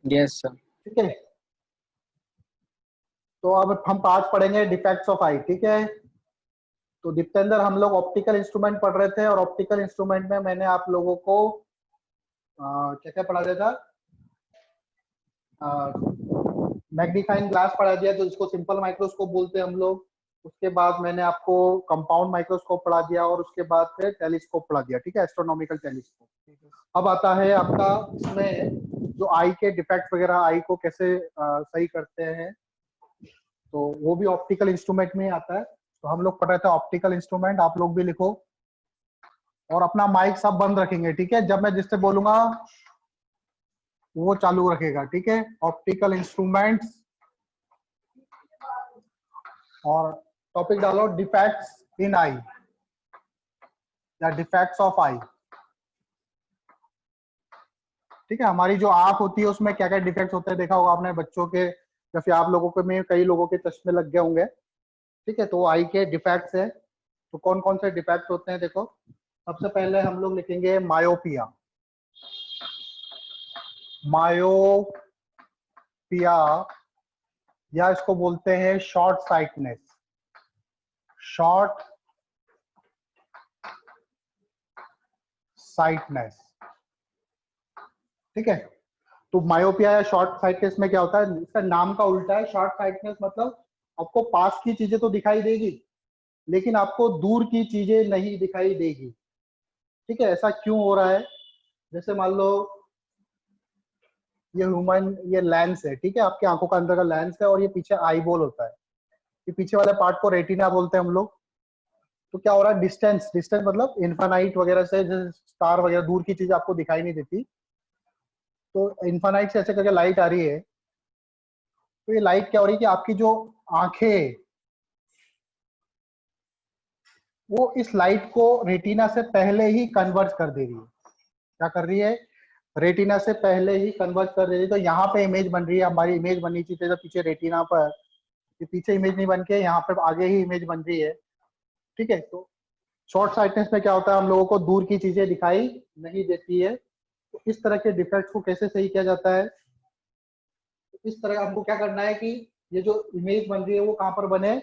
Yes sir. ठीक है, तो अब हम आज पढ़ेंगे डिफेक्ट्स ऑफ आई। ठीक है, तो दीप्तेंद्र हम लोग ऑप्टिकल इंस्ट्रूमेंट पढ़ रहे थे और ऑप्टिकल इंस्ट्रूमेंट में मैंने आप लोगों को क्या क्या पढ़ा दिया था, मैग्नीफाइंग ग्लास पढ़ा दिया तो इसको सिंपल माइक्रोस्कोप बोलते हैं हम लोग। उसके बाद मैंने आपको कंपाउंड माइक्रोस्कोप पढ़ा दिया और उसके बाद फिर टेलीस्कोप पढ़ा दिया। ठीक है, एस्ट्रोनॉमिकल टेलीस्कोप। अब आता है आपका इसमें जो आई के डिफेक्ट वगैरह, आई को कैसे सही करते हैं, तो वो भी ऑप्टिकल इंस्ट्रूमेंट में ही आता है। तो हम लोग पढ़ रहे थे ऑप्टिकल इंस्ट्रूमेंट, आप लोग भी लिखो और अपना माइक सब बंद रखेंगे। ठीक है, जब मैं जिससे बोलूंगा वो चालू रखेगा। ठीक है, ऑप्टिकल इंस्ट्रूमेंट्स और टॉपिक डालो डिफेक्ट्स इन आई या डिफेक्ट्स ऑफ आई। ठीक है, हमारी जो आंख होती है उसमें क्या क्या डिफेक्ट्स होते हैं देखा होगा आपने बच्चों के, या फिर आप लोगों के में कई लोगों के चश्मे लग गए होंगे। ठीक है, तो आई के डिफेक्ट्स है, तो कौन कौन से डिफेक्ट होते हैं देखो। सबसे पहले हम लोग लिखेंगे मायोपिया। मायोपिया या इसको बोलते हैं शॉर्ट साइटनेस। Short sightedness. ठीक है, तो मायोपिया या शॉर्ट साइटनेस में क्या होता है, इसका नाम का उल्टा है। शॉर्ट साइटनेस मतलब आपको पास की चीजें तो दिखाई देगी लेकिन आपको दूर की चीजें नहीं दिखाई देगी। ठीक है, ऐसा क्यों हो रहा है, जैसे मान लो ये ह्यूमन, ये लेंस है। ठीक है, आपकी आंखों का अंदर का लेंस है और ये पीछे आई बॉल होता है। ये पीछे वाले पार्ट को रेटिना बोलते हैं हम लोग। तो क्या हो रहा है, डिस्टेंस, डिस्टेंस मतलब इन्फानाइट वगैरह से, जैसे स्टार वगैरह दूर की चीज आपको दिखाई नहीं देती, तो इन्फानाइट से ऐसे करके लाइट आ रही है। तो ये लाइट क्या हो रही है कि आपकी जो आंखें वो इस लाइट को रेटिना से पहले ही कन्वर्ज कर दे रही है। क्या कर रही है, रेटिना से पहले ही कन्वर्ज कर रही है। तो यहाँ पे इमेज बन रही है, हमारी इमेज बननी चाहिए जब पीछे रेटिना पर, ये पीछे इमेज नहीं बन के यहाँ पे आगे ही इमेज बन रही है। ठीक है, तो शॉर्ट साइटनेस में क्या होता है, हम लोगों को दूर की चीजें दिखाई नहीं देती है। तो इस तरह के डिफेक्ट को कैसे सही किया जाता है, इस तरह हमको क्या करना है कि ये जो इमेज बन रही है वो कहाँ पर बने,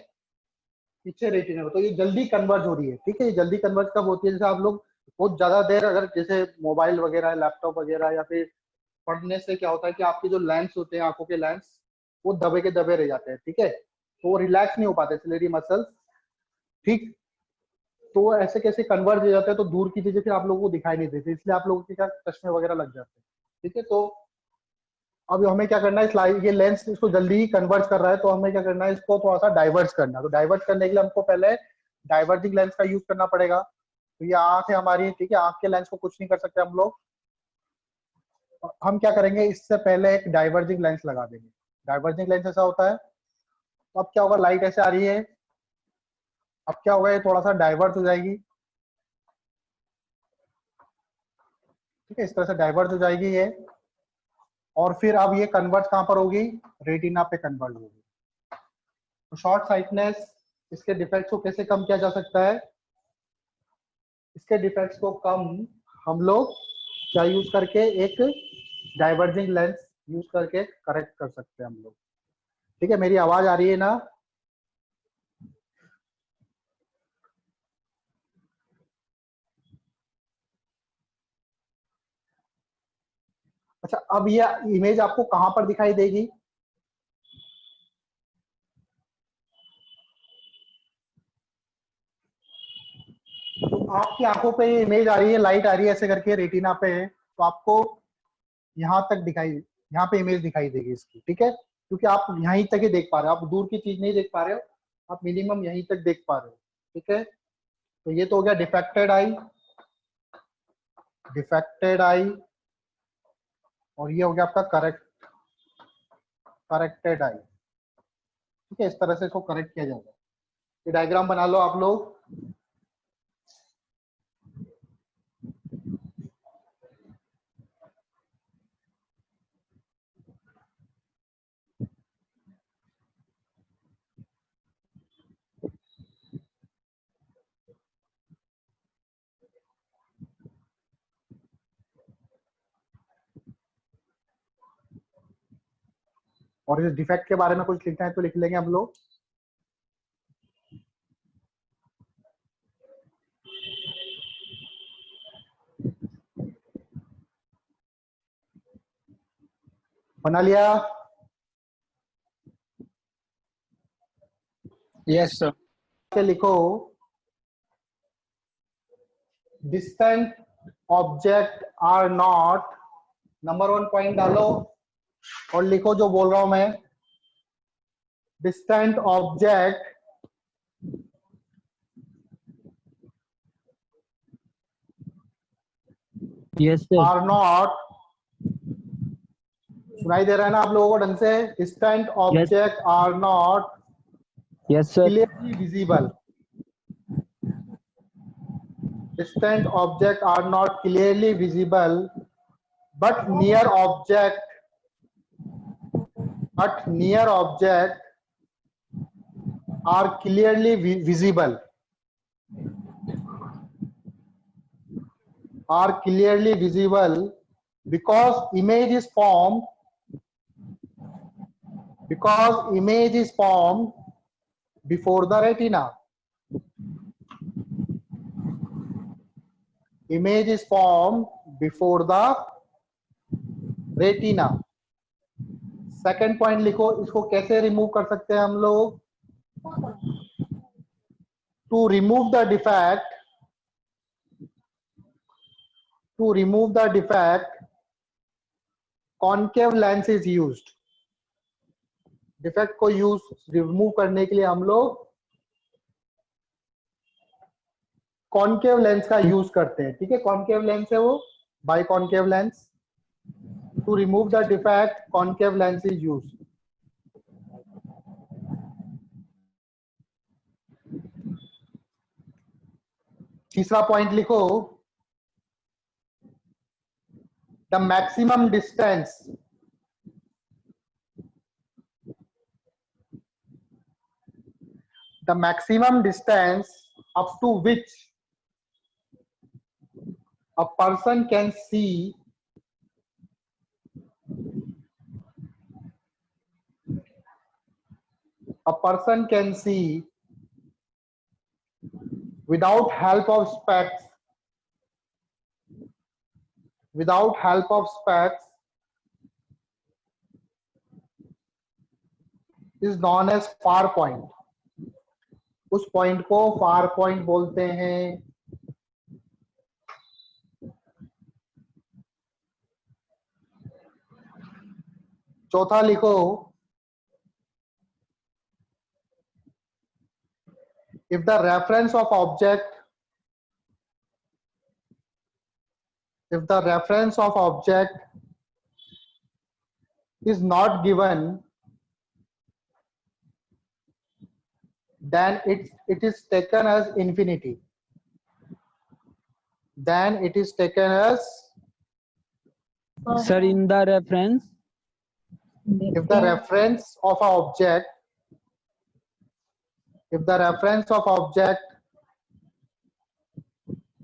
पीछे रेटिना में, तो ये जल्दी कन्वर्ज हो रही है। ठीक है, ये जल्दी कन्वर्ज कब होती है, जैसे आप लोग बहुत ज्यादा देर अगर जैसे मोबाइल वगैरह, लैपटॉप वगैरह या फिर पढ़ने से क्या होता है कि आपके जो लेंस होते हैं, आंखों के लेंस, वो दबे के दबे रह जाते हैं। ठीक है, तो वो रिलैक्स नहीं हो पाते सिलेरी मसल्स। ठीक, तो वो ऐसे कैसे कन्वर्ज हो जाते हैं, तो दूर की चीजें फिर आप लोगों को दिखाई नहीं देती, इसलिए आप लोगों के क्या चश्मे वगैरह लग जाते हैं। ठीक है, तो अब हमें क्या करना है, इस ये लेंस इसको जल्दी ही कन्वर्ज कर रहा है, तो हमें क्या करना है, इसको थोड़ा सा डाइवर्ट करना है। तो डाइवर्ट करने के लिए हमको पहले डाइवर्जिंग लेंस का यूज करना पड़ेगा। तो ये आंख है हमारी, ठीक है, आंख के लेंस को कुछ नहीं कर सकते हम लोग। हम क्या करेंगे, इससे पहले एक डाइवर्जिंग लेंस लगा देंगे। डाइवर्जिंग लेंस ऐसा होता है, तो अब क्या होगा, लाइट ऐसे आ रही है, अब क्या होगा, ये थोड़ा सा डाइवर्ट हो जाएगी। ठीक है, इस तरह से डाइवर्ट हो जाएगी ये, और फिर अब ये कन्वर्ट कहाँ पर होगी, रेटिना पे कन्वर्ट होगी। तो शॉर्ट साइटनेस, इसके डिफेक्ट्स को कैसे कम किया जा सकता है, इसके डिफेक्ट्स को कम हम लोग क्या यूज करके, एक डाइवर्जिंग लेंस यूज करके करेक्ट कर सकते हैं हम लोग। ठीक है, मेरी आवाज आ रही है ना। अच्छा, अब ये इमेज आपको कहां पर दिखाई देगी, तो आपकी आंखों पे ये इमेज आ रही है, लाइट आ रही है ऐसे करके रेटिना पे है, तो आपको यहाँ तक दिखाई, यहाँ पे इमेज दिखाई देगी इसकी। ठीक है, क्योंकि आप यहीं तक ही देख पा रहे हो, आप दूर की चीज नहीं देख पा रहे हो, आप मिनिमम यहीं तक देख पा रहे हो। ठीक है, तो ये तो हो गया डिफेक्टेड आई, डिफेक्टेड आई, और ये हो गया आपका करेक्टेड आई। ठीक है, इस तरह से इसको करेक्ट किया जाएगा। ये डायग्राम बना लो आप लोग। और इस डिफेक्ट के बारे में कुछ लिखना है तो लिख लेंगे हम लोग। बना लिया? Yes sir. के लिखो distant object are not, number 1 point डालो और लिखो जो बोल रहा हूं मैं। Distant object yes sir. Or not, सुनाई दे रहा है ना आप लोगों को ढंग से? Distant object are not yes sir. clearly visible. Distant objects are not clearly visible, but near object are clearly visible. Are clearly visible because image is formed. Because image is formed before the retina. Image is formed before the retina. Second point लिखो, इसको कैसे remove कर सकते हैं हम लोग? To remove the defect concave lens is used. Defect को remove करने के लिए हम लोग कॉन्केव लेंस का यूज करते हैं। ठीक है, कॉन्केव लेंस है वो, by concave lens. To remove the defect concave lens is used. तीसरा पॉइंट लिखो, the maximum distance up to which a person can see without help of specs is known as far point. उस point को far point बोलते हैं। चौथा लिखो, if the reference of object is not given, then it is taken as infinity. Then it is taken as, Sir, in the reference, if the reference of object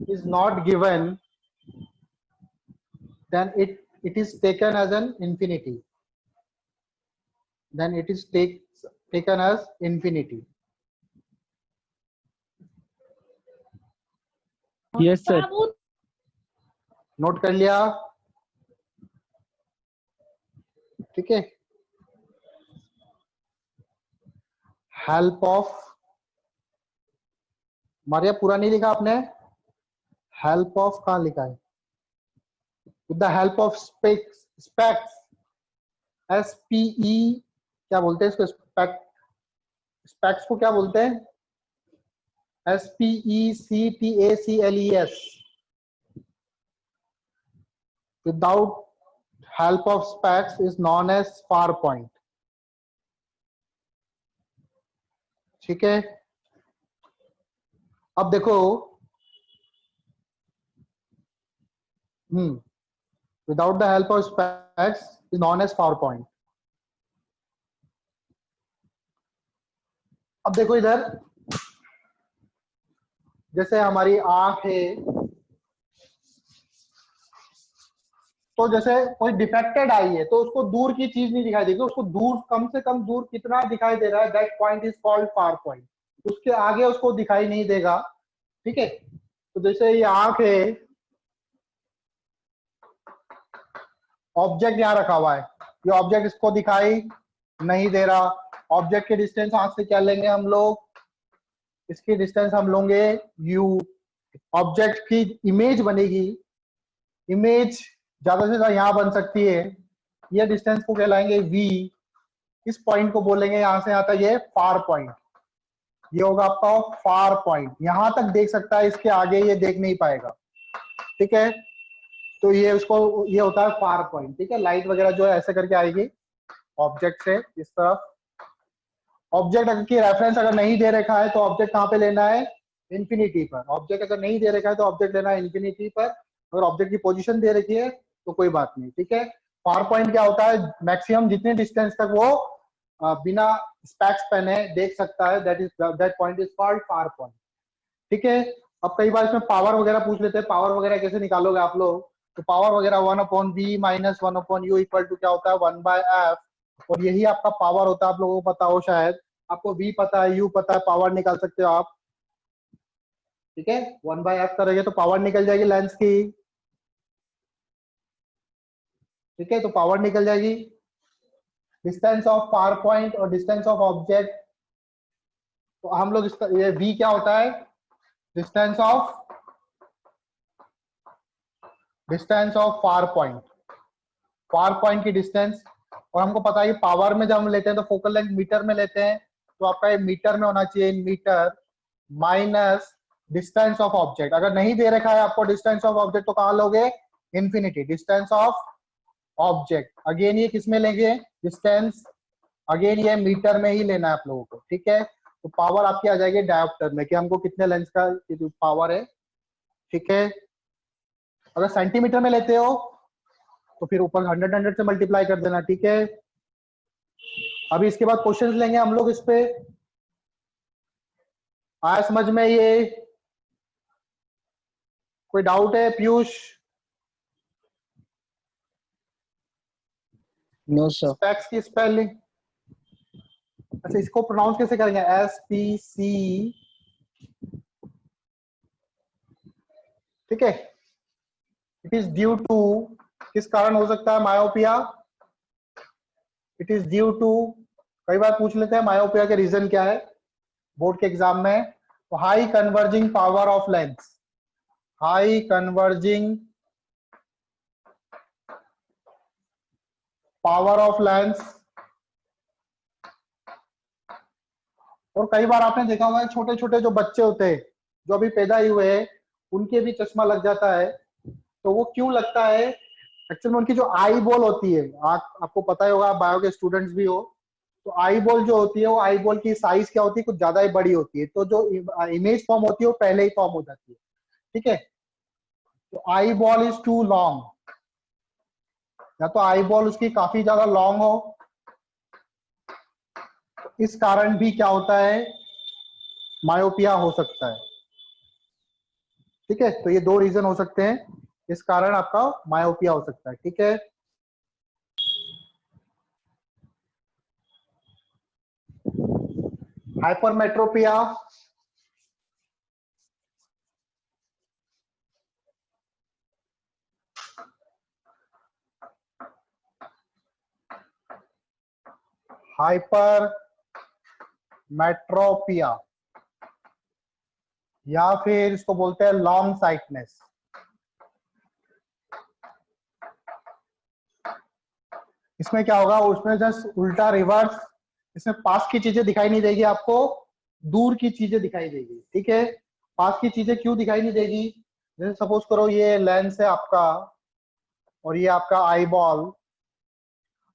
is not given, then it is taken as an infinity. Then it is taken as infinity. yes sir. Note कर लिया? ठीक है। Help of, Maria पूरा नहीं लिखा आपने? Help of कहाँ लिखा है? With the help of specs, SPE क्या बोलते हैं इसको? स्पेक्स को क्या बोलते हैं? SPECTACLES. Without help of specs is known as far point. ठीक है। अब देखो, without the help of specs is known as far point. अब देखो इधर, जैसे हमारी आंख है, तो जैसे कोई डिफेक्टेड आई है तो उसको दूर की चीज नहीं दिखाई देगी, उसको दूर कम से कम दूर कितना दिखाई दे रहा है, that point is called far point. उसके आगे उसको दिखाई नहीं देगा। ठीक है, तो जैसे ये आंख है, ऑब्जेक्ट यहाँ रखा हुआ है, ये ऑब्जेक्ट इसको दिखाई नहीं दे रहा। ऑब्जेक्ट के डिस्टेंस आंख से क्या लेंगे हम लोग, इसकी डिस्टेंस हम लोगे u। ऑब्जेक्ट की इमेज बनेगी, इमेज ज्यादा से ज्यादा यहाँ बन सकती है, ये डिस्टेंस को कहलाएंगे v। इस पॉइंट को बोलेंगे यहाँ से यहाँ तक ये फार पॉइंट, ये होगा आपका फार पॉइंट। यहां तक देख सकता है, इसके आगे ये देख नहीं पाएगा। ठीक है, तो ये उसको, ये होता है फार पॉइंट। ठीक है, लाइट वगैरह जो है ऐसे करके आएगी ऑब्जेक्ट से इस तरफ। ऑब्जेक्ट की रेफरेंस अगर नहीं दे रखा है तो ऑब्जेक्ट कहाँ पे लेना है, इन्फिनिटी पर। ऑब्जेक्ट अगर नहीं दे रखा है तो ऑब्जेक्ट लेना है इन्फिनिटी पर। अगर ऑब्जेक्ट की पोजीशन दे रखी है तो कोई बात नहीं। ठीक है, फार पॉइंट क्या होता है, मैक्सिमम जितने डिस्टेंस तक वो बिना स्पेक्स पहने देख सकता है, that point is called far point. ठीक है, अब कई बार इसमें पावर वगैरह पूछ लेते हैं, पावर वगैरह कैसे निकालोगे आप लोग, तो पावर वगैरह 1/v minus 1/u equal to क्या होता है 1/f। और यही आपका पावर होता है, आप लोगों को पता हो शायद, आपको v पता है, u पता है, पावर निकाल सकते हो आप। ठीक है, 1/f करोगे तो पावर निकल जाएगी लेंस की। ठीक है, तो पावर निकल जाएगी। डिस्टेंस ऑफ फार पॉइंट और डिस्टेंस ऑफ ऑब्जेक्ट, तो हम लोग इसका ये v क्या होता है, distance of far point, far point की डिस्टेंस। और हमको पता है पावर में जब हम लेते हैं तो फोकल लेंथ मीटर में लेते हैं, तो आपका ये मीटर में होना चाहिए, metre minus distance of object. अगर नहीं दे रखा है आपको डिस्टेंस ऑफ ऑब्जेक्ट तो कहाँ लोगे, infinity. Distance of object again ये किस में लेंगे, डिस्टेंस अगेन ये मीटर में ही लेना है आप लोगों को। ठीक है, तो पावर आपकी आ जाएगी डायोप्टर में कि हमको कितने लेंस का पावर है। ठीक है, अगर सेंटीमीटर में लेते हो तो फिर ऊपर 100 से मल्टीप्लाई कर देना। ठीक है, अभी इसके बाद क्वेश्चंस लेंगे हम लोग इस पे। आया समझ में ये, कोई डाउट है पीयूष? No sir. स्पेक्स की स्पेलिंग, अच्छा इसको प्रोनाउंस कैसे करेंगे, SPC। ठीक है, इट इज ड्यू टू, किस कारण हो सकता है myopia, it is due to, कई बार पूछ लेते हैं मायोपिया के रीजन क्या है बोर्ड के एग्जाम में, तो high converging power of lens, high converging power of lens. और कई बार आपने देखा होगा छोटे छोटे जो बच्चे होते हैं जो अभी पैदा ही हुए हैं उनके भी चश्मा लग जाता है। तो वो क्यों लगता है, एक्चुअली में उनकी जो आई बॉल होती है, आपको पता ही होगा, आप बायो के स्टूडेंट्स भी हो, तो आई बॉल जो होती है वो आई बॉल की साइज क्या होती है, कुछ ज्यादा ही बड़ी होती है, तो जो इमेज फॉर्म होती है वो पहले ही फॉर्म हो जाती है। ठीक है, तो eye ball is too long, या तो आई बॉल उसकी काफी ज्यादा लॉन्ग हो, इस कारण भी क्या होता है, मायोपिया हो सकता है। ठीक है, तो ये दो रीजन हो सकते हैं, इस कारण आपका मायोपिया हो सकता है। ठीक है, हाइपरमेट्रोपिया, हाइपरमेट्रोपिया या फिर इसको बोलते हैं लॉन्ग साइटनेस। इसमें क्या होगा, उसमें जस्ट उल्टा रिवर्स, इसमें पास की चीजें दिखाई नहीं देगी आपको, दूर की चीजें दिखाई देगी। ठीक है, पास की चीजें क्यों दिखाई नहीं देगी, जैसे सपोज करो ये लेंस है आपका और ये आपका आई बॉल,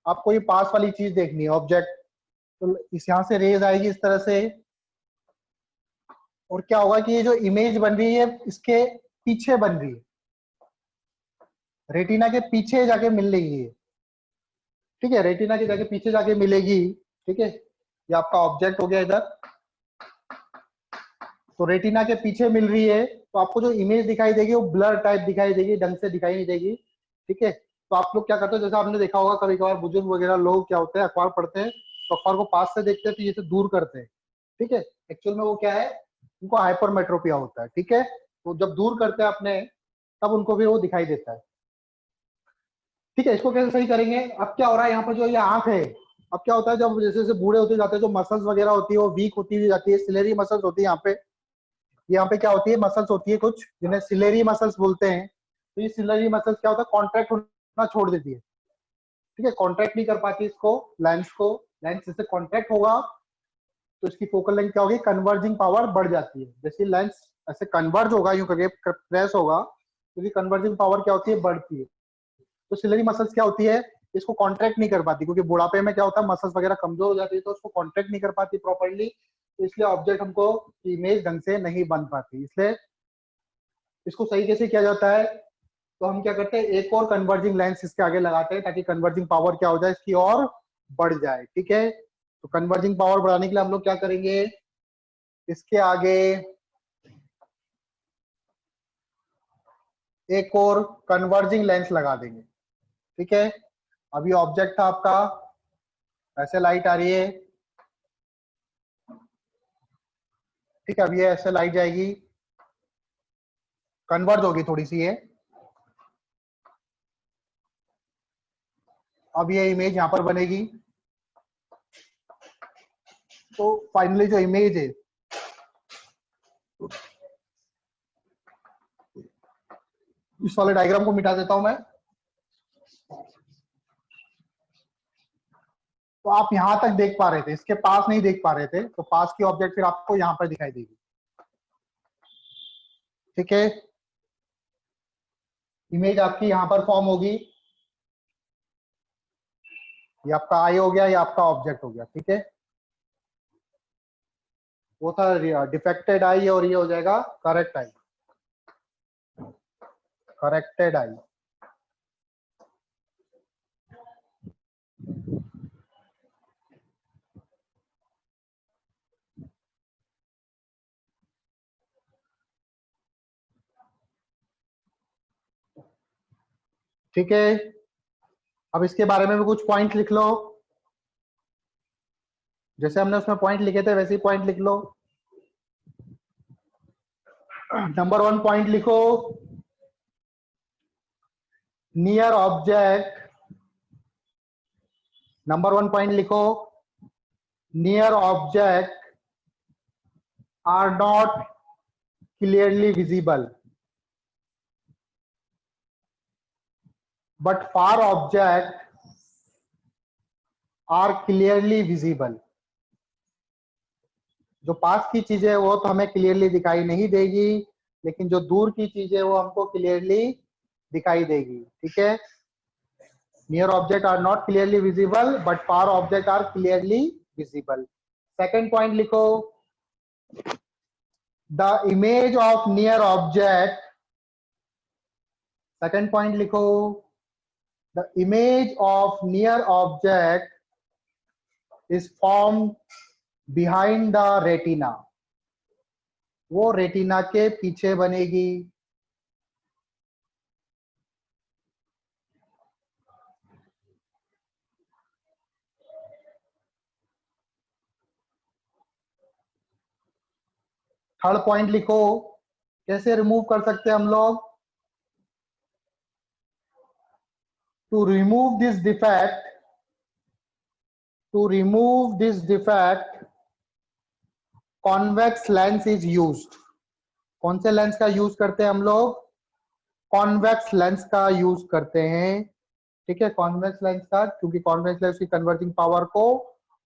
आपको ये पास वाली चीज देखनी है ऑब्जेक्ट, तो इस यहाँ से रेज आएगी इस तरह से, और क्या होगा कि ये जो इमेज बन रही है इसके पीछे बन रही है, रेटिना के पीछे जाके मिल रही है। ठीक है, रेटिना के जाके पीछे जाके मिलेगी। ठीक है, ये आपका ऑब्जेक्ट हो गया इधर, तो रेटिना के पीछे मिल रही है, तो आपको जो इमेज दिखाई देगी वो ब्लर टाइप दिखाई देगी, ढंग से दिखाई नहीं देगी। ठीक है, तो आप लोग क्या करते हो, जैसे आपने देखा होगा कभी कभार बुजुर्ग वगैरह लोग क्या होते हैं, अखबार पढ़ते हैं तो अखबार को पास से देखते हैं तो ये से दूर करते हैं, ठीक है। एक्चुअल में वो क्या है, उनको हाइपरमेट्रोपिया होता है, ठीक है। तो जब दूर करते हैं अपने, तब उनको भी वो दिखाई देता है, ठीक है। इसको कैसे सही करेंगे, अब क्या हो रहा है यहाँ पर जो ये आंख है, अब क्या होता है जब जैसे जैसे बूढ़े होते जाते हैं, जो मसल्स वगैरह होती है वो वीक होती हुई जाती है, सिलेरी मसल्स होती है यहाँ पे क्या होती है, मसल्स होती है कुछ जिन्हें सिलेरी मसल्स बोलते हैं। तो ये सिलेरी मसल्स क्या होता है, कॉन्ट्रैक्ट होना छोड़ देती है, ठीक है, कॉन्ट्रैक्ट नहीं कर पाती इसको, लेंस को। लेंस जैसे कॉन्ट्रैक्ट होगा तो इसकी फोकल लेंथ क्या होगी, कन्वर्जिंग पावर बढ़ जाती है। जैसे लेंस ऐसे कन्वर्ज होगा, यूं करके प्रेस होगा, तो कन्वर्जिंग पावर क्या होती है, बढ़ती है। तो सिलेरी मसल्स क्या होती है, इसको कॉन्ट्रैक्ट नहीं कर पाती, क्योंकि बुढ़ापे में क्या होता है, मसल्स वगैरह कमजोर हो जाती है, तो उसको कॉन्ट्रैक्ट नहीं कर पाती प्रॉपर्ली, तो इसलिए ऑब्जेक्ट हमको इमेज ढंग से नहीं बन पाती। इसलिए इसको सही कैसे किया जाता है, तो हम क्या करते हैं, एक और कन्वर्जिंग लेंस इसके आगे लगाते हैं, ताकि कन्वर्जिंग पावर क्या हो जाए, इसकी और बढ़ जाए, ठीक है। तो कन्वर्जिंग पावर बढ़ाने के लिए हम लोग क्या करेंगे, इसके आगे एक और कन्वर्जिंग लेंस लगा देंगे, ठीक है। अभी ऑब्जेक्ट था आपका, ऐसे लाइट आ रही है, ठीक है। अब ये ऐसे लाइट जाएगी, कन्वर्ज होगी थोड़ी सी ये, अब ये इमेज यहां पर बनेगी। तो फाइनली जो इमेज है, इस वाले डायग्राम को मिटा देता हूं मैं। तो आप यहां तक देख पा रहे थे, इसके पास नहीं देख पा रहे थे, तो पास की ऑब्जेक्ट फिर आपको यहां पर दिखाई देगी, ठीक है। इमेज आपकी यहां पर फॉर्म होगी, ये आपका आई हो गया, ये आपका ऑब्जेक्ट हो गया, ठीक है। वो था डिफेक्टेड आई और ये हो जाएगा करेक्ट आई, करेक्टेड आई। ठीक है, अब इसके बारे में भी कुछ पॉइंट लिख लो, जैसे हमने उसमें पॉइंट लिखे थे वैसे ही पॉइंट लिख लो। नंबर 1 पॉइंट लिखो, नियर ऑब्जेक्ट। नंबर 1 पॉइंट लिखो, near object are not clearly visible, but far object are clearly visible। जो पास की चीजें वो तो हमें क्लियरली दिखाई नहीं देगी, लेकिन जो दूर की चीजें वो हमको क्लियरली दिखाई देगी, ठीक है। Near object are not clearly visible but far object are clearly visible. Second point लिखो, the image of near object. Second point लिखो, the image of near object is formed behind the retina। वो retina के पीछे बनेगी। Third point लिखो, कैसे remove कर सकते हैं हम लोग, to remove this defect, to remove this defect convex lens is used। कौन से लेंस का यूज करते हैं हम लोग, कॉन्वेक्स लेंस का यूज करते हैं, ठीक है। कॉन्वेक्स लेंस का, क्योंकि कॉन्वेक्स लेंस की कन्वर्जिंग पावर को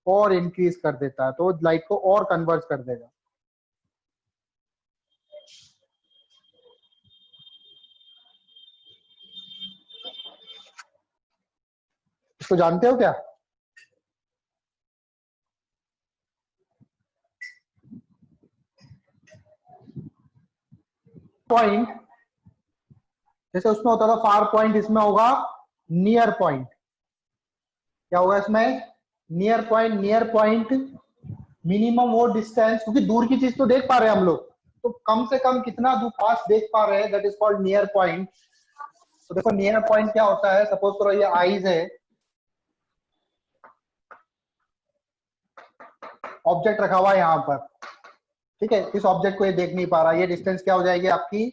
और इंक्रीज कर देता है, तो लाइट को और कन्वर्ज कर देगा। इसको जानते हो क्या, पॉइंट जैसे उसमें होता था फार पॉइंट, इसमें होगा नियर पॉइंट। क्या होगा इसमें, near point. Near point minimum वो डिस्टेंस, क्योंकि दूर की चीज तो देख पा रहे हैं हम लोग, तो कम से कम कितना दूर पास देख पा रहे हैं, that is called near point. तो देखो नियर पॉइंट क्या होता है, सपोज करो ये आईज है, ऑब्जेक्ट रखा हुआ है यहाँ पर, ठीक है, इस ऑब्जेक्ट को ये देख नहीं पा रहा, ये डिस्टेंस क्या हो जाएगी आपकी,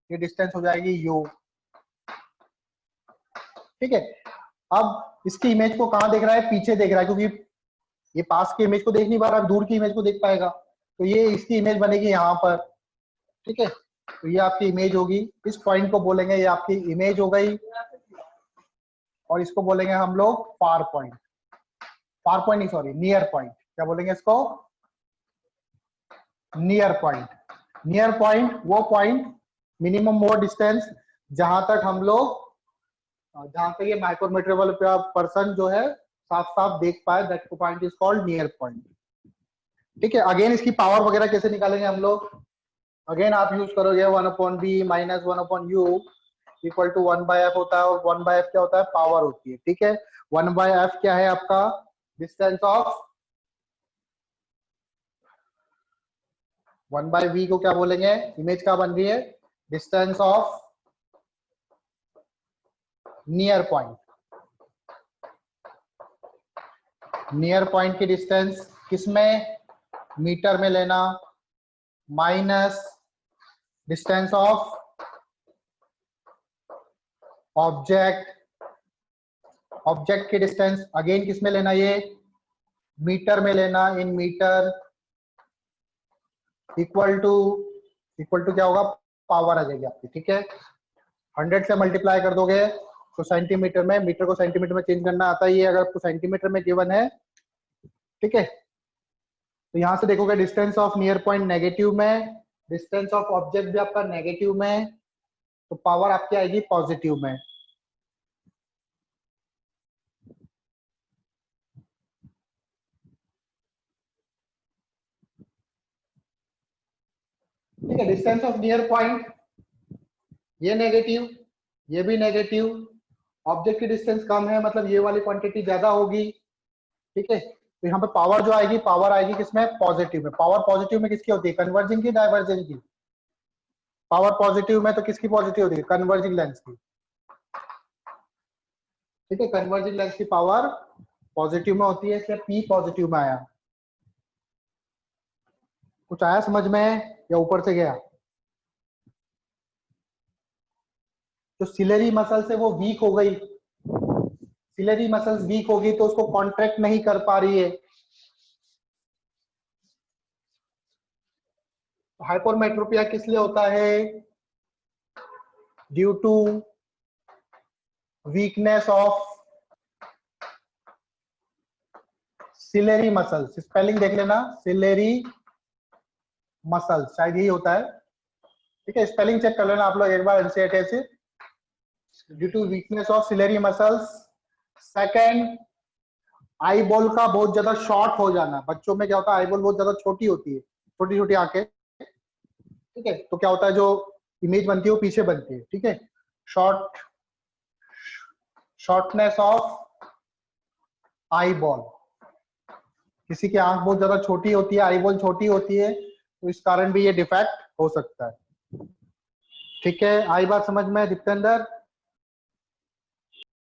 ये डिस्टेंस हो जाएगी यू, ठीक है। अब इसकी इमेज को कहाँ देख रहा है, पीछे देख रहा है, क्योंकि ये पास की इमेज को देख नहीं पा रहा, दूर की इमेज को देख पाएगा, तो ये इसकी इमेज बनेगी यहाँ पर, ठीक है। तो ये आपकी इमेज होगी, इस पॉइंट को बोलेंगे ये आपकी इमेज हो गई, और इसको बोलेंगे हम लोग फार पॉइंट, फार पॉइंट नहीं सॉरी नियर पॉइंट, क्या बोलेंगे इसको, नियर पॉइंट। नियर पॉइंट वो पॉइंट, मिनिमम मोर डिस्टेंस, जहां तक हम लोग, जहां तक ये माइक्रोमीटर वाला पर्सन जो है साफ साफ देख पाए, that point is called near point, ठीक है। अगेन इसकी पावर वगैरह कैसे निकालेंगे हम लोग, अगेन आप यूज करोगे 1/b minus 1/u equal to 1/f होता है, और 1/f क्या होता है, पावर होती है, ठीक है। 1/f क्या है आपका, डिस्टेंस ऑफ, 1/v को क्या बोलेंगे, इमेज क्या बन रही है, distance of near point. Near point की डिस्टेंस किसमें, मीटर में लेना, minus distance of object, object की डिस्टेंस अगेन किसमें लेना, ये मीटर में लेना, इन मीटर, इक्वल टू क्या होगा, पावर आ जाएगी आपकी, ठीक है। 100 से मल्टीप्लाई कर दोगे तो सेंटीमीटर में, मीटर को सेंटीमीटर में चेंज करना आता है, ये अगर आपको सेंटीमीटर में गिवन है, ठीक है। तो यहां से देखोगे distance of near point negative में, डिस्टेंस ऑफ ऑब्जेक्ट भी आपका नेगेटिव में, तो पावर आपकी आएगी पॉजिटिव में, ठीक है। डिस्टेंस ऑफ नियर पॉइंट ये नेगेटिव, ये भी नेगेटिव, ऑब्जेक्ट की डिस्टेंस कम है, मतलब ये वाली क्वांटिटी ज्यादा होगी, ठीक है। तो यहाँ पे पावर जो आएगी, पावर आएगी किसमें, पॉजिटिव में। पावर पॉजिटिव में किसकी होती है, कन्वर्जिंग की, डाइवर्जिंग की, पावर पॉजिटिव में तो किसकी पॉजिटिव होती है, कन्वर्जिंग लेंस की, ठीक है। कन्वर्जिंग लेंस की पावर पॉजिटिव में होती है, इसलिए पी पॉजिटिव में आया। कुछ आया समझ में या ऊपर से गया, जो सिलेरी मसल से वो वीक हो गई, सिलेरी मसल्स वीक होगी तो उसको कॉन्ट्रैक्ट नहीं कर पा रही है, हाइपरमेट्रोपिया किस लिए होता है, due to weakness of ciliary muscles, spelling देख लेना, सिलेरी मसल्स, शायद यही होता है, ठीक है। स्पेलिंग चेक कर लेना आप लोग एक बार, एनसीईआरटी से, due to weakness of ciliary muscles. Second, eye ball का बहुत ज्यादा शॉर्ट हो जाना, बच्चों में क्या होता है, आई बॉल बहुत ज्यादा छोटी होती है, छोटी छोटी आंखें, ठीक है। तो क्या होता है, जो इमेज बनती है वो पीछे बनती है, ठीक है। शॉर्टनेस ऑफ आई बॉल, किसी की आंख बहुत ज्यादा छोटी होती है, आई बॉल छोटी होती है, तो इस कारण भी ये डिफेक्ट हो सकता है, ठीक है। आई बात समझ में दीप्तेंद्र।